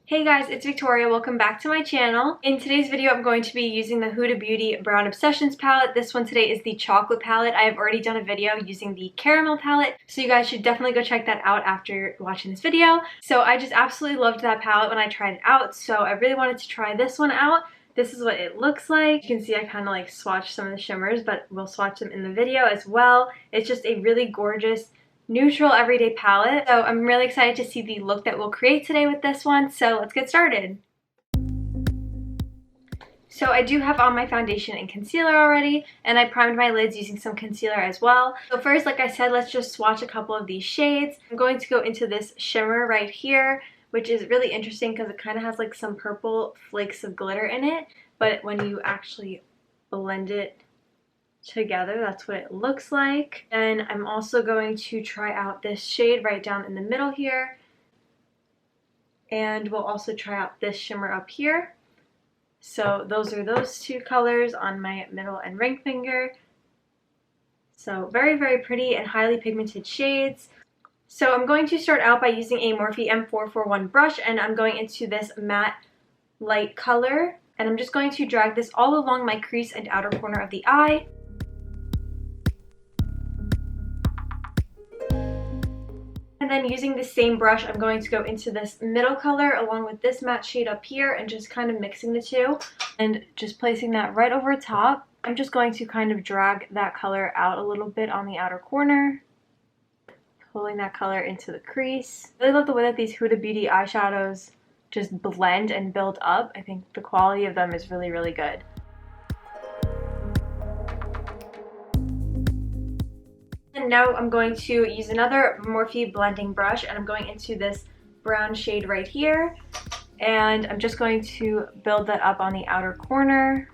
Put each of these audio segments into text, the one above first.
Hey guys, it's Victoria. Welcome back to my channel. In today's video, I'm going to be using the Huda Beauty Brown Obsessions palette. This one today is the chocolate palette. I have already done a video using the caramel palette, so you guys should definitely go check that out after watching this video. So I just absolutely loved that palette when I tried it out, so I really wanted to try this one out. This is what it looks like. You can see I kind of like swatched some of the shimmers, but we'll swatch them in the video as well. It's just a really gorgeous neutral everyday palette. So I'm really excited to see the look that we'll create today with this one. So let's get started. So I do have on my foundation and concealer already, and I primed my lids using some concealer as well. So first, like I said, let's just swatch a couple of these shades. I'm going to go into this shimmer right here, which is really interesting because it kind of has like some purple flakes of glitter in it, but when you actually blend it together, that's what it looks like. And I'm also going to try out this shade right down in the middle here, and we'll also try out this shimmer up here. So those are those two colors on my middle and ring finger. So very, very pretty and highly pigmented shades. So I'm going to start out by using a Morphe M441 brush, and I'm going into this matte light color, and I'm just going to drag this all along my crease and outer corner of the eye. And then using the same brush, I'm going to go into this middle color along with this matte shade up here and just kind of mixing the two and just placing that right over top. I'm just going to kind of drag that color out a little bit on the outer corner, pulling that color into the crease. I really love the way that these Huda Beauty eyeshadows just blend and build up. I think the quality of them is really, really good. And now I'm going to use another Morphe blending brush, and I'm going into this brown shade right here, and I'm just going to build that up on the outer corner.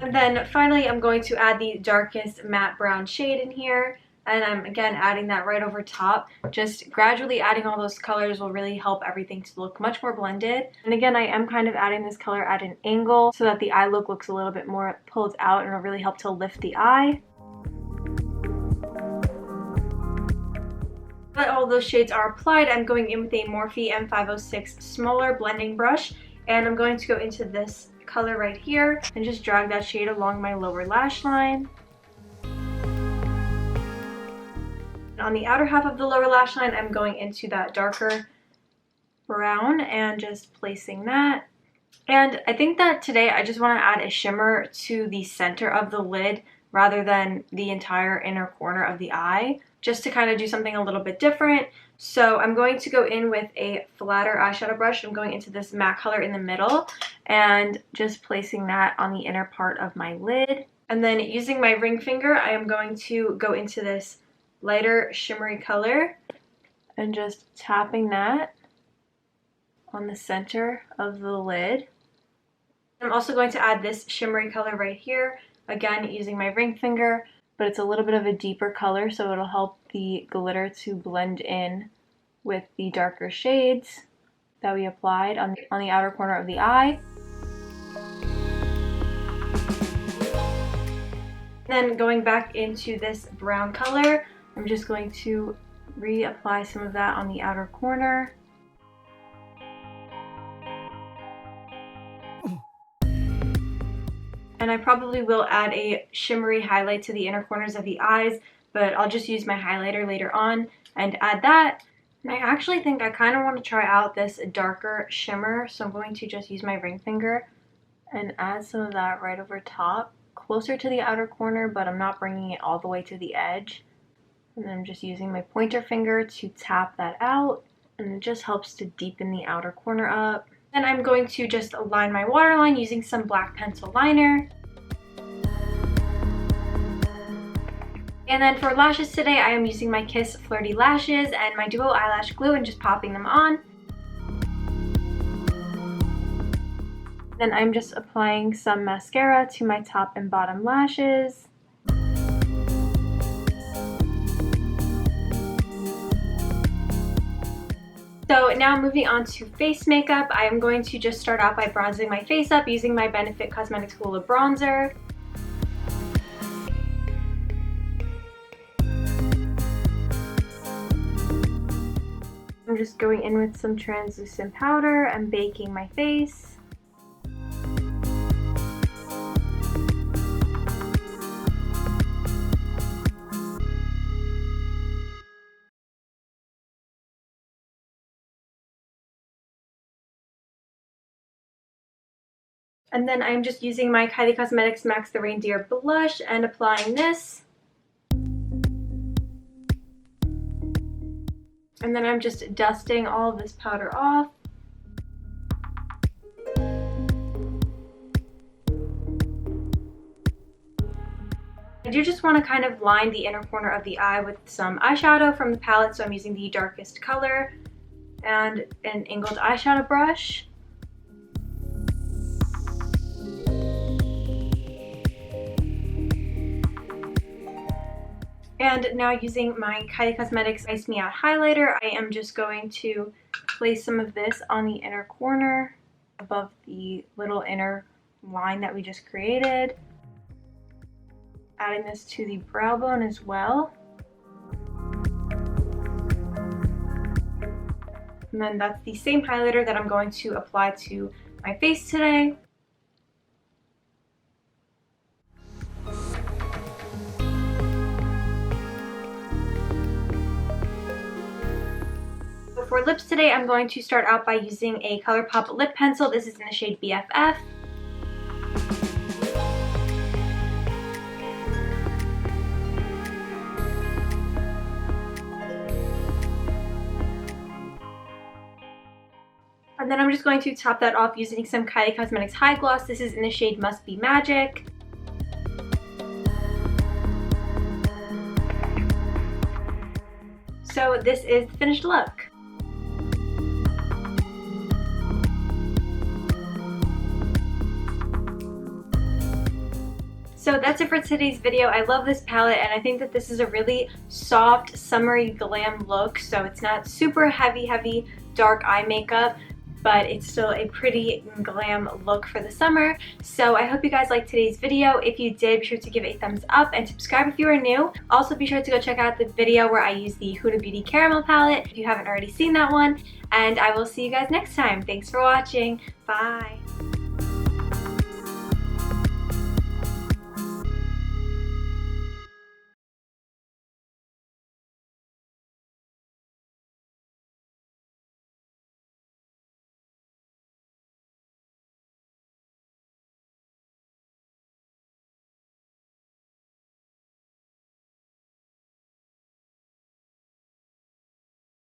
And then finally I'm going to add the darkest matte brown shade in here, and I'm again adding that right over top. Just gradually adding all those colors will really help everything to look much more blended. And again, I am kind of adding this color at an angle so that the eye look looks a little bit more pulled out, and it'll really help to lift the eye. Now that all those shades are applied, I'm going in with a Morphe M506 smaller blending brush, and I'm going to go into this color right here and just drag that shade along my lower lash line. On the outer half of the lower lash line, I'm going into that darker brown and just placing that. And I think that today I just want to add a shimmer to the center of the lid rather than the entire inner corner of the eye, just to kind of do something a little bit different. So I'm going to go in with a flatter eyeshadow brush. I'm going into this matte color in the middle and just placing that on the inner part of my lid. And then using my ring finger, I am going to go into this lighter shimmery color and just tapping that on the center of the lid. I'm also going to add this shimmery color right here, again using my ring finger, but it's a little bit of a deeper color, so it'll help the glitter to blend in with the darker shades that we applied on the outer corner of the eye. Then going back into this brown color, I'm just going to reapply some of that on the outer corner. And I probably will add a shimmery highlight to the inner corners of the eyes, but I'll just use my highlighter later on and add that. And I actually think I kind of want to try out this darker shimmer, so I'm going to just use my ring finger and add some of that right over top, closer to the outer corner, but I'm not bringing it all the way to the edge. And then I'm just using my pointer finger to tap that out, and it just helps to deepen the outer corner up. Then I'm going to just line my waterline using some black pencil liner. And then for lashes today, I am using my Kiss Flirty Lashes and my Duo Eyelash Glue and just popping them on. Then I'm just applying some mascara to my top and bottom lashes. So now moving on to face makeup, I am going to just start out by bronzing my face up using my Benefit Cosmetics Hula bronzer. I'm just going in with some translucent powder and baking my face. And then I'm just using my Kylie Cosmetics Max the Reindeer blush and applying this. And then I'm just dusting all of this powder off. I do just want to kind of line the inner corner of the eye with some eyeshadow from the palette, so I'm using the darkest color and an angled eyeshadow brush. And now using my Kylie Cosmetics Ice Me Out highlighter, I am just going to place some of this on the inner corner above the little inner line that we just created. Adding this to the brow bone as well. And then that's the same highlighter that I'm going to apply to my face today. For lips today, I'm going to start out by using a ColourPop lip pencil. This is in the shade BFF. And then I'm just going to top that off using some Kylie Cosmetics High Gloss. This is in the shade Must Be Magic. So this is the finished look. So that's it for today's video. I love this palette and I think that this is a really soft, summery glam look. So it's not super heavy, dark eye makeup, but it's still a pretty glam look for the summer. So I hope you guys liked today's video. If you did, be sure to give it a thumbs up and subscribe if you are new. Also be sure to go check out the video where I use the Huda Beauty Caramel palette if you haven't already seen that one. And I will see you guys next time. Thanks for watching. Bye.